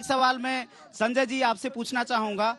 एक सवाल मैं संजय जी आपसे पूछना चाहूंगा,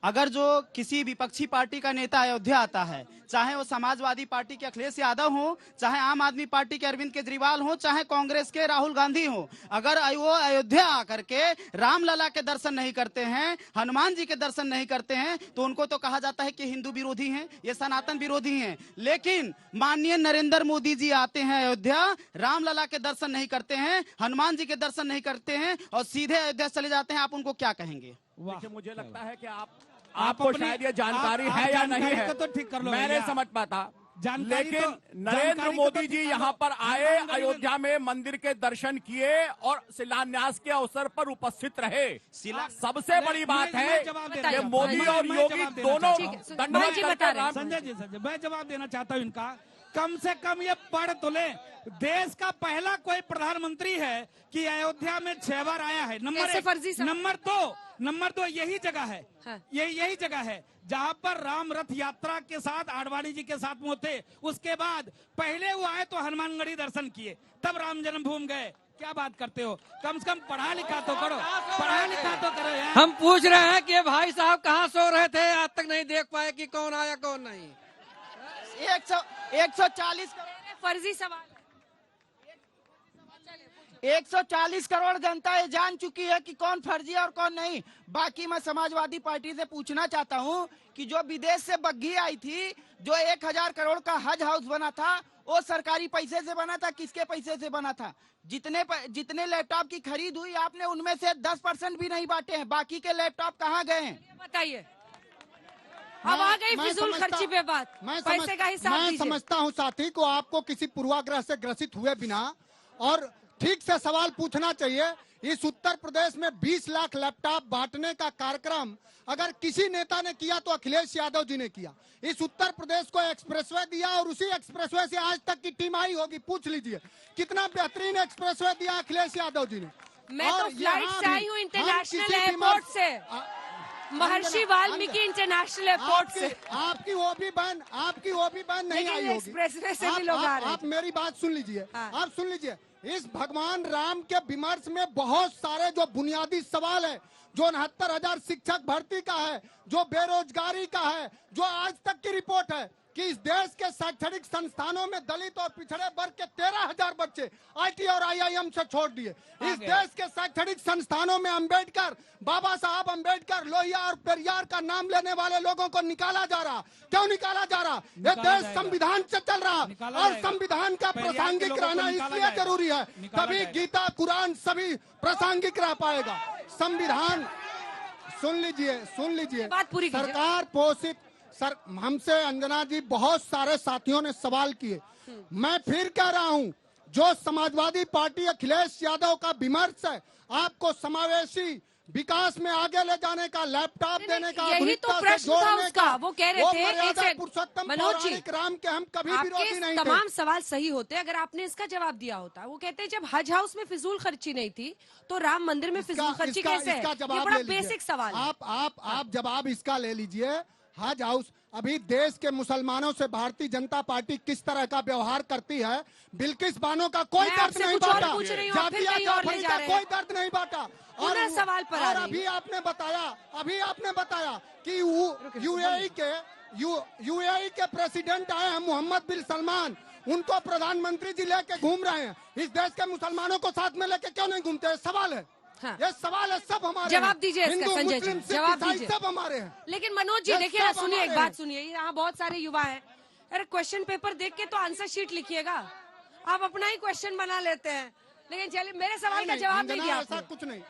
अगर जो किसी विपक्षी पार्टी का नेता अयोध्या आता है, चाहे वो समाजवादी पार्टी के अखिलेश यादव हो, चाहे आम आदमी पार्टी के अरविंद केजरीवाल हो, चाहे कांग्रेस के राहुल गांधी हो, अगर वो अयोध्या आकर के रामलला के दर्शन नहीं करते हैं, हनुमान जी के दर्शन नहीं करते हैं, तो उनको तो कहा जाता है कि हिंदू विरोधी हैं, ये सनातन विरोधी हैं। लेकिन माननीय नरेंद्र मोदी जी आते हैं अयोध्या, रामलला के दर्शन नहीं करते हैं, हनुमान जी के दर्शन नहीं करते हैं और सीधे अयोध्या चले जाते हैं, आप उनको क्या कहेंगे? देखिए, मुझे लगता है कि आपको शायद ये जानकारी है या नहीं है, तो ठीक कर लो, मैं नहीं समझ पाता। लेकिन तो नरेंद्र मोदी जी यहाँ पर आए, अयोध्या में मंदिर के दर्शन किए और शिलान्यास के अवसर पर उपस्थित रहे। सबसे बड़ी बात है कि मोदी और योगी दोनों दंडवत करके संजय जी, मैं जवाब देना चाहता हूँ इनका। कम से कम ये पढ़ तो ले, देश का पहला कोई प्रधानमंत्री है कि अयोध्या में 6 बार आया है। नंबर 2 यही जगह है, हाँ। यही जगह है जहां पर राम रथ यात्रा के साथ आडवाणी जी के साथ वो थे। उसके बाद पहले वो आए तो हनुमानगढ़ी दर्शन किए, तब राम जन्मभूमि गए। क्या बात करते हो? कम से कम पढ़ा लिखा तो करो, पढ़ा लिखा तो करो यार। हम पूछ रहे हैं कि भाई साहब कहाँ सो रहे थे, आज तक नहीं देख पाए कि कौन आया कौन नहीं। 140 फर्जी सवाल, 140 करोड़ जनता ये जान चुकी है कि कौन फर्जी और कौन नहीं। बाकी मैं समाजवादी पार्टी से पूछना चाहता हूं कि जो विदेश से बग्घी आई थी, जो 1000 करोड़ का हज हाउस बना था, वो सरकारी पैसे से बना था, किसके पैसे से बना था? जितने लैपटॉप की खरीद हुई, आपने उनमें से 10% भी नहीं बांटे हैं। बाकी के लैपटॉप कहाँ गए हैं, बताइए। अब आ गई फिजूल खर्ची पे बात, पैसे का हिसाब दीजिए। मैं समझता हूं साथी को, आपको किसी पूर्वाग्रह से ग्रसित हुए बिना और ठीक से सवाल पूछना चाहिए। इस उत्तर प्रदेश में 20 लाख लैपटॉप बांटने का कार्यक्रम अगर किसी नेता ने किया तो अखिलेश यादव जी ने किया। इस उत्तर प्रदेश को एक्सप्रेसवे दिया और उसी एक्सप्रेसवे से आज तक की टीम आई होगी, पूछ लीजिए कितना बेहतरीन एक्सप्रेसवे दिया अखिलेश यादव जी ने। मैं तो फ्लाइट से आई हूँ इंटरनेशनल एयरपोर्ट से, महर्षि वाल्मीकि इंटरनेशनल एयरपोर्ट से। आपकी वो भी बहन नहीं आई होगी, एक्सप्रेसवे से भी लोग आ रहे हैं। आप मेरी बात सुन लीजिए, हाँ। आप सुन लीजिए। इस भगवान राम के विमर्श में बहुत सारे जो बुनियादी सवाल है, जो 69,000 शिक्षक भर्ती का है, जो बेरोजगारी का है, जो आज तक की रिपोर्ट है कि इस देश के शैक्षणिक संस्थानों में दलित और पिछड़े वर्ग के 13,000 बच्चे आईटी और आईआईएम से छोड़ दिए। इस देश के शैक्षणिक संस्थानों में अंबेडकर, बाबा साहब अंबेडकर, लोहिया और पेरियार का नाम लेने वाले लोगों को निकाला जा रहा। क्यों निकाला जा रहा? ये देश संविधान से चल रहा और संविधान का प्रासंगिक रहना इसलिए जरूरी है, तभी गीता कुरान सभी प्रासंगिक रह पाएगा। संविधान, सुन लीजिए सरकार पोषित हमसे अंजना जी बहुत सारे साथियों ने सवाल किए। मैं फिर कह रहा हूं, जो समाजवादी पार्टी अखिलेश यादव का विमर्श है, आपको समावेशी विकास में आगे ले जाने का, लैपटॉप देने का, यही तो प्रश्न था उसका। वो कह रहे थे पुरुषोत्तम मनोज जी, राम के हम कभी विरोधी नहीं थे। तमाम सवाल सही होते अगर आपने इसका जवाब दिया होता। वो कहते हैं जब हज हाउस में फिजूल खर्ची नहीं थी तो राम मंदिर में फिजूल खर्ची कैसे है? ये बड़ा बेसिक सवाल है। आप जवाब इसका ले लीजिए। हज हाउस, अभी देश के मुसलमानों से भारतीय जनता पार्टी किस तरह का व्यवहार करती है, बिल्किस बानो का कोई दर्द नहीं बांटा, जातिया जाफरी का कोई दर्द नहीं बांटा। और सवाल पर अभी आपने बताया कि यूएई के प्रेसिडेंट आए हैं मोहम्मद बिन सलमान, उनको प्रधानमंत्री जी लेके घूम रहे हैं। इस देश के मुसलमानों को साथ में लेके क्यों नहीं घूमते? सवाल है। हाँ। ये सवाल है, सब हमारे जवाब दीजिए इसका संजय जी, जवाब दीजिए। सब हमारे हैं। लेकिन मनोज जी देखिए ना, सुनिए एक बात सुनिए, यहाँ बहुत सारे युवा हैं। अरे क्वेश्चन पेपर देख के तो आंसर शीट लिखिएगा, आप अपना ही क्वेश्चन बना लेते हैं। लेकिन चलिए, मेरे सवाल का जवाब नहीं दिया आपने। कुछ नहीं,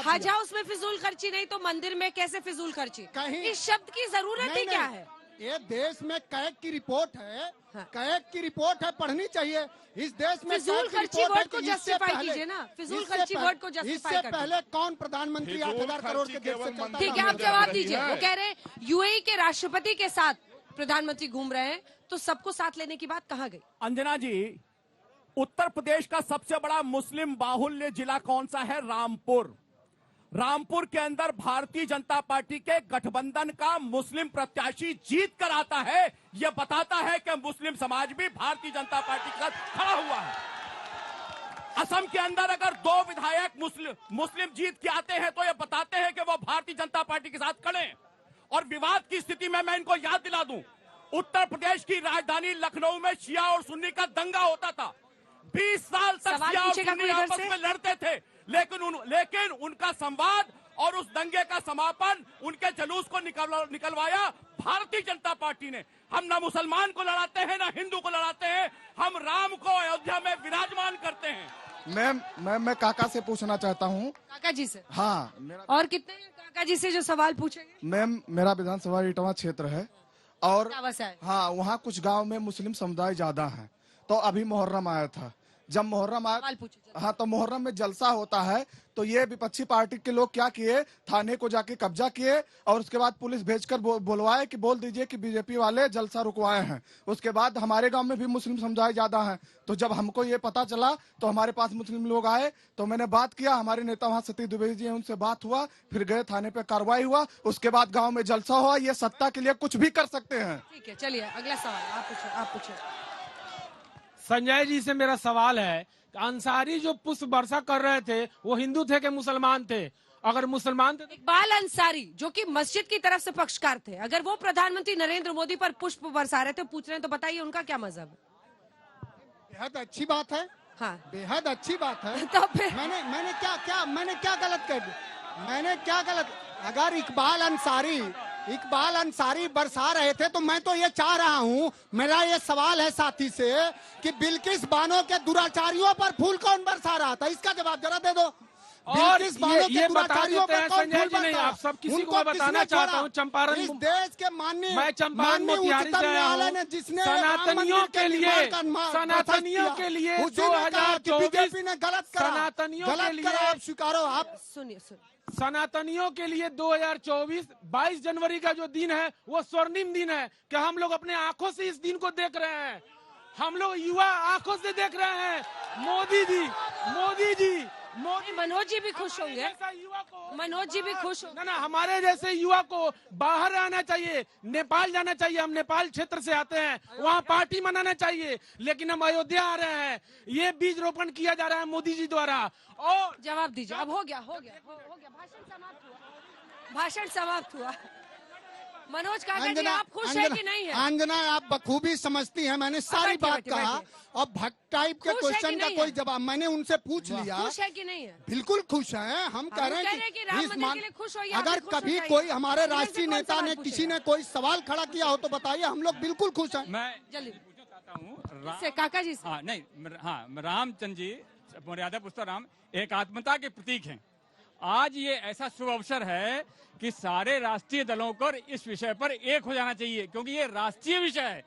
हज हाउस में फिजूल खर्ची नहीं तो मंदिर में कैसे फिजूल खर्ची? इस शब्द की जरूरत ही क्या है? ये देश में कैग की रिपोर्ट है, कैग की रिपोर्ट है, पढ़नी चाहिए। इस देश में फिजूल खर्ची वर्ड को जस्टिफाई कीजिए ना, फिजूल खर्ची वर्ड को जस्टिफाई इससे पहले कौन प्रधानमंत्री 8,000 करोड़ के देश से चलता? ठीक है, आप जवाब दीजिए। वो कह रहे हैं यूएई के राष्ट्रपति के साथ प्रधानमंत्री घूम रहे हैं, तो सबको साथ लेने की बात कहाँ गई? अंजना जी, उत्तर प्रदेश का सबसे बड़ा मुस्लिम बाहुल्य जिला कौन सा है? रामपुर। रामपुर के अंदर भारतीय जनता पार्टी के गठबंधन का मुस्लिम प्रत्याशी जीत कर आता है। यह बताता है कि मुस्लिम समाज भी भारतीय जनता पार्टी के साथ खड़ा हुआ है। असम के अंदर अगर 2 विधायक मुस्लिम जीत के आते हैं तो ये बताते हैं कि वो भारतीय जनता पार्टी के साथ खड़े हैं। और विवाद की स्थिति में मैं इनको याद दिला दूं, उत्तर प्रदेश की राजधानी लखनऊ में शिया और सुन्नी का दंगा होता था। 20 साल तक सवाल शिया और पूछेगा सुन्नी कोई इधर आपस से? में लड़ते थे, लेकिन उनका संवाद और उस दंगे का समापन, उनके जुलूस को निकलवाया भारतीय जनता पार्टी ने। हम ना मुसलमान को लड़ाते हैं, ना हिंदू को लड़ाते हैं, हम राम को अयोध्या में विराजमान करते हैं। मैं काका से पूछना चाहता हूँ। काका जी से? हाँ, और कितने हैं काका जी से जो सवाल पूछेंगे? मैम, मेरा विधानसभा इटावा क्षेत्र है और इटावा से आए। हाँ, वहाँ कुछ गांव में मुस्लिम समुदाय ज्यादा है। तो अभी मुहर्रम आया था, जब मुहर्रम आया, सवाल पूछिए। हाँ, तो मुहर्रम में जलसा होता है, तो ये विपक्षी पार्टी के लोग क्या किए, थाने को जाके कब्जा किए और उसके बाद पुलिस भेजकर बुलवाए कि बोल दीजिए कि बीजेपी वाले जलसा रुकवाए हैं। उसके बाद हमारे गांव में भी मुस्लिम समुदाय ज्यादा है, तो जब हमको ये पता चला तो हमारे पास मुस्लिम लोग आए, तो मैंने बात किया, हमारे नेता वहाँ सतीश द्विवेदी जी हैं, उनसे बात हुआ, फिर गए थाने पे कार्रवाई हुआ, उसके बाद गाँव में जलसा हुआ। ये सत्ता के लिए कुछ भी कर सकते हैं। ठीक है, चलिए अगला सवाल आप पूछिए। संजय जी से मेरा सवाल है, अंसारी जो पुष्प वर्षा कर रहे थे वो हिंदू थे कि मुसलमान थे? अगर मुसलमान थे तो इकबाल अंसारी जो कि मस्जिद की तरफ से पक्षकार थे, अगर वो प्रधानमंत्री नरेंद्र मोदी पर पुष्प बरसा रहे थे, पूछ रहे हैं, तो बताइए उनका क्या मजहब है? बेहद अच्छी बात है। हाँ, बेहद अच्छी बात है। तो फिर मैंने क्या गलत कर दिया? अगर इकबाल अंसारी बरसा रहे थे तो मैं तो ये चाह रहा हूँ, मेरा ये सवाल है साथी से कि बिल्किस बानो के दुराचारियों पर फूल कौन बरसा रहा था, इसका जवाब जरा दे दो। और बिल्किस बानो के ये बता दुराचारियों देते पर हैं कौन संजय फूल जी, नहीं बरसा? आप सब किसी उनको को मैं बताना किसने चाहता छोड़ा? हूँ, चंपारण इस देश के माननीय मैं चंपारण मोतिहारी से आया हूँ। सनातनियों के लिए 2024 बीजेपी ने गलत करा, सनातनियों के लिए आप स्वीकारो। आप सुनिए। सनातनियों के लिए 2024 22 जनवरी का जो दिन है वो स्वर्णिम दिन है। क्या हम लोग अपने आंखों से इस दिन को देख रहे हैं? हम लोग युवा आंखों से देख रहे हैं। मोदी जी मनोज जी भी खुश होंगे। युवा को, मनोज जी भी खुश होंगे। ना हमारे जैसे युवा को बाहर आना चाहिए, नेपाल जाना चाहिए। हम नेपाल क्षेत्र से आते हैं, वहाँ पार्टी मनाना चाहिए, लेकिन हम अयोध्या आ रहे हैं। ये बीज रोपण किया जा रहा है मोदी जी द्वारा। और जवाब दीजिए। अब हो गया। भाषण समाप्त हुआ। मनोज काका जी, आप खुश है कि नहीं है? अंजना, आप बखूबी समझती हैं, मैंने सारी बात कहा और भट्ट टाइप के क्वेश्चन का कोई जवाब मैंने उनसे पूछ लिया। खुश है कि नहीं है? बिल्कुल खुश हैं। हम कह रहे हैं कि राम मंदिर के लिए खुश हो या अगर खुश कभी हो कोई जाइए। हमारे इनमें से राष्ट्रीय कौन नेता सवाल ने पूछेगा? किसी ने कोई सवाल खड़ा किया हो तो बताइए, हम लोग बिल्कुल खुश हैं। मैं जल्दी पूछना चाहता हूँ से काका जी से। हाँ नहीं, हाँ, रामचंद्र जी मर्यादा पुरुषोत्तम एक आत्मता के प्रतीक हैं। आज ये ऐसा शुभ अवसर है कि सारे राष्ट्रीय दलों को इस विषय पर एक हो जाना चाहिए, क्योंकि ये राष्ट्रीय विषय है।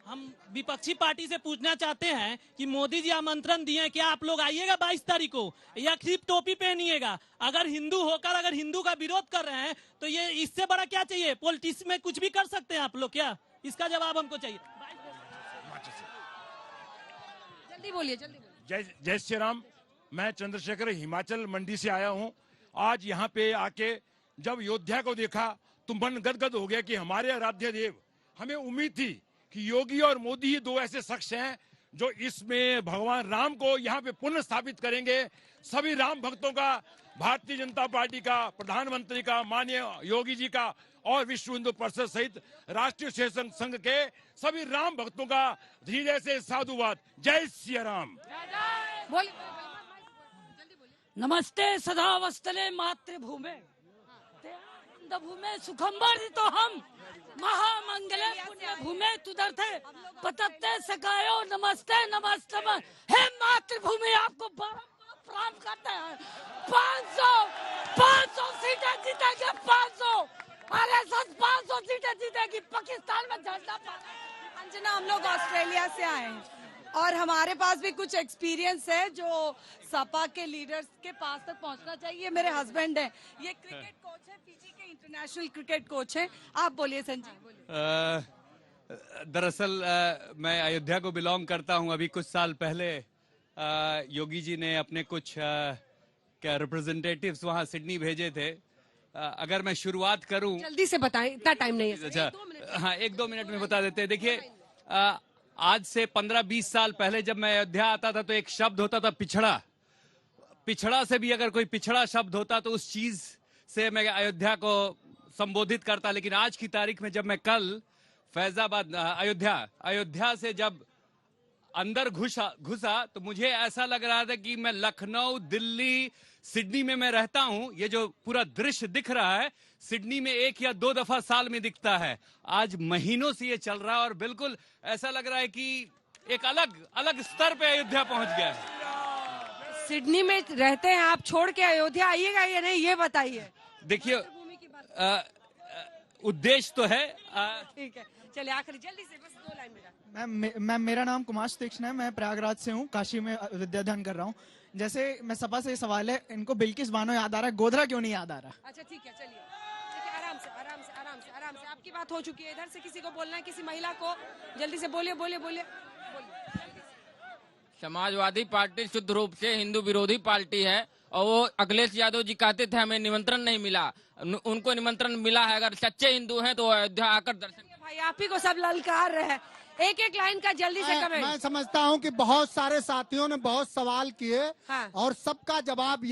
हम विपक्षी पार्टी से पूछना चाहते हैं कि मोदी जी आमंत्रण दिए हैं, क्या आप लोग आइएगा 22 तारीख को, या सिर्फ टोपी पहनिएगा? अगर हिंदू होकर अगर हिंदू का विरोध कर रहे हैं तो ये इससे बड़ा क्या चाहिए? पॉलिटिक्स में कुछ भी कर सकते हैं आप लोग क्या? इसका जवाब हमको चाहिए। जल्दी बोलिए। जय श्री राम। मैं चंद्रशेखर हिमाचल मंडी से आया हूं। आज यहाँ पे आके जब अयोध्या को देखा तो मन गदगद हो गया कि हमारे आराध्य देव, हमें उम्मीद थी कि योगी और मोदी ही दो ऐसे शख्स हैं जो इसमें भगवान राम को यहाँ पे पुनः स्थापित करेंगे। सभी राम भक्तों का, भारतीय जनता पार्टी का, प्रधानमंत्री का, माननीय योगी जी का और विश्व हिंदू परिषद सहित राष्ट्रीय स्वयं संघ के सभी राम भक्तों का हृदय से साधुवाद। जय श्री राम। नमस्ते सदा वस्तले मातृभूमे भूमे सुखंबर तो हम महामंगले पुण्य भूमे तुदर्थे पतत्ते सकायो नमस्ते हे मातृभूमि, आपको बारंबार प्रणाम करते हैं। 500 सीटें जीतेंगे। 500 RSS 500 सीटें जीतेगी। पाकिस्तान में झंडा। अंजना, हम लोग ऑस्ट्रेलिया से आए हैं और हमारे पास भी कुछ एक्सपीरियंस है जो सपा के लीडर्स के पास तक पहुंचना चाहिए। मेरे हस्बैंड हैं, ये क्रिकेट कोच है, फीजी के इंटरनेशनल क्रिकेट कोच हैं। आप बोलिए संजीव, बोलिए। दरअसल मैं अयोध्या को बिलोंग करता हूं। अभी कुछ साल पहले योगी जी ने अपने कुछ क्या रिप्रेजेंटेटिव्स वहां सिडनी भेजे थे। अगर मैं शुरुआत करूं, जल्दी से बताएं, इतना टाइम नहीं है। अच्छा, हाँ, 1-2 मिनट में बता देते हैं। देखिए, आज से 15-20 साल पहले जब मैं अयोध्या आता था तो एक शब्द होता था पिछड़ा। पिछड़ा से भी अगर कोई पिछड़ा शब्द होता तो उस चीज से मैं अयोध्या को संबोधित करता। लेकिन आज की तारीख में जब मैं कल फैजाबाद अयोध्या से जब अंदर घुसा तो मुझे ऐसा लग रहा था कि मैं लखनऊ, दिल्ली, सिडनी में मैं रहता हूं। ये जो पूरा दृश्य दिख रहा है सिडनी में 1 या 2 दफा साल में दिखता है, आज महीनों से ये चल रहा है और बिल्कुल ऐसा लग रहा है कि एक अलग स्तर पे अयोध्या पहुंच गया है। सिडनी में रहते हैं आप, छोड़ के अयोध्या आइएगा या नहीं ये बताइए। देखिए उद्देश्य तो है। ठीक है, चलिए आखिरी जल्दी से बस 2 लाइन मेरा। मैम मेरा नाम कुमार तीक्ष्ण है, मैं प्रयागराज से हूँ, काशी में विद्याध्ययन कर रहा हूँ। जैसे मैं सपा से सवाल है, इनको बिल्किस बानो याद आ रहा है, गोधरा क्यों नहीं याद आ रहा? अच्छा ठीक है, चलिए आराम से आपकी बात हो चुकी है। इधर से किसी को बोलना है, किसी महिला को, जल्दी से बोलिए। समाजवादी पार्टी शुद्ध रूप से हिंदू विरोधी पार्टी है और वो अखिलेश यादव जी कहते थे हमें निमंत्रण नहीं मिला, उनको निमंत्रण मिला है। अगर सच्चे हिंदू हैं तो अयोध्या आकर दर्शन। भाई आप ही को सब ललकार रहे हैं, एक लाइन का जल्दी से कमेंट। मैं समझता हूं कि बहुत सारे साथियों ने बहुत सवाल किए। हाँ। और सबका जवाब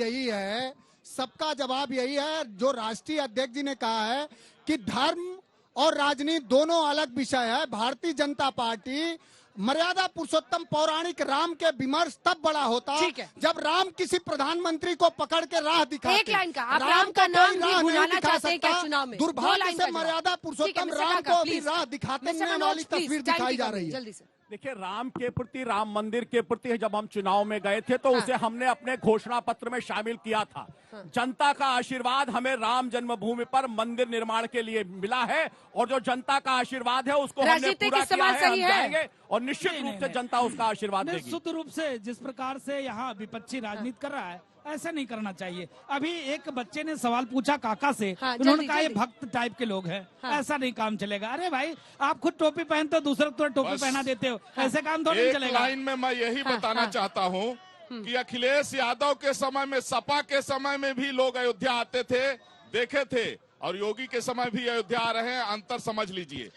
यही है जो राष्ट्रीय अध्यक्ष जी ने कहा है कि धर्म और राजनीति दोनों अलग विषय है। भारतीय जनता पार्टी मर्यादा पुरुषोत्तम पौराणिक राम के विमर्श तब बड़ा होता जब राम किसी प्रधानमंत्री को पकड़ के राह दिखाते। एक लाइन का, आप राम का नाम भी भुलाना चाहते हैं क्या चुनाव में? दुर्भाग्य से मर्यादा पुरुषोत्तम राम को भी राह दिखाते वाली तस्वीर दिखाई जा रही है। देखिए राम के प्रति, राम मंदिर के प्रति जब हम चुनाव में गए थे तो उसे हमने अपने घोषणा पत्र में शामिल किया था। जनता का आशीर्वाद हमें राम जन्मभूमि पर मंदिर निर्माण के लिए मिला है और जो जनता का आशीर्वाद है उसको हमने पूरा किया है। हम जाएंगे और निश्चित रूप से जनता उसका आशीर्वाद देगी। शुद्ध रूप से जिस प्रकार से यहाँ विपक्षी राजनीति कर रहा है ऐसा नहीं करना चाहिए। अभी एक बच्चे ने सवाल पूछा काका से, उन्होंने कहा ये भक्त टाइप के लोग हैं, ऐसा नहीं काम चलेगा। अरे भाई आप खुद टोपी पहनते हो, दूसरे को टोपी पहना देते हो, ऐसे काम थोड़ी नहीं चलेगा। लाइन में मैं यही बताना चाहता हूँ कि अखिलेश यादव के समय में, सपा के समय में भी लोग अयोध्या आते थे, देखे थे, और योगी के समय भी अयोध्या आ रहे हैं। अंतर समझ लीजिए।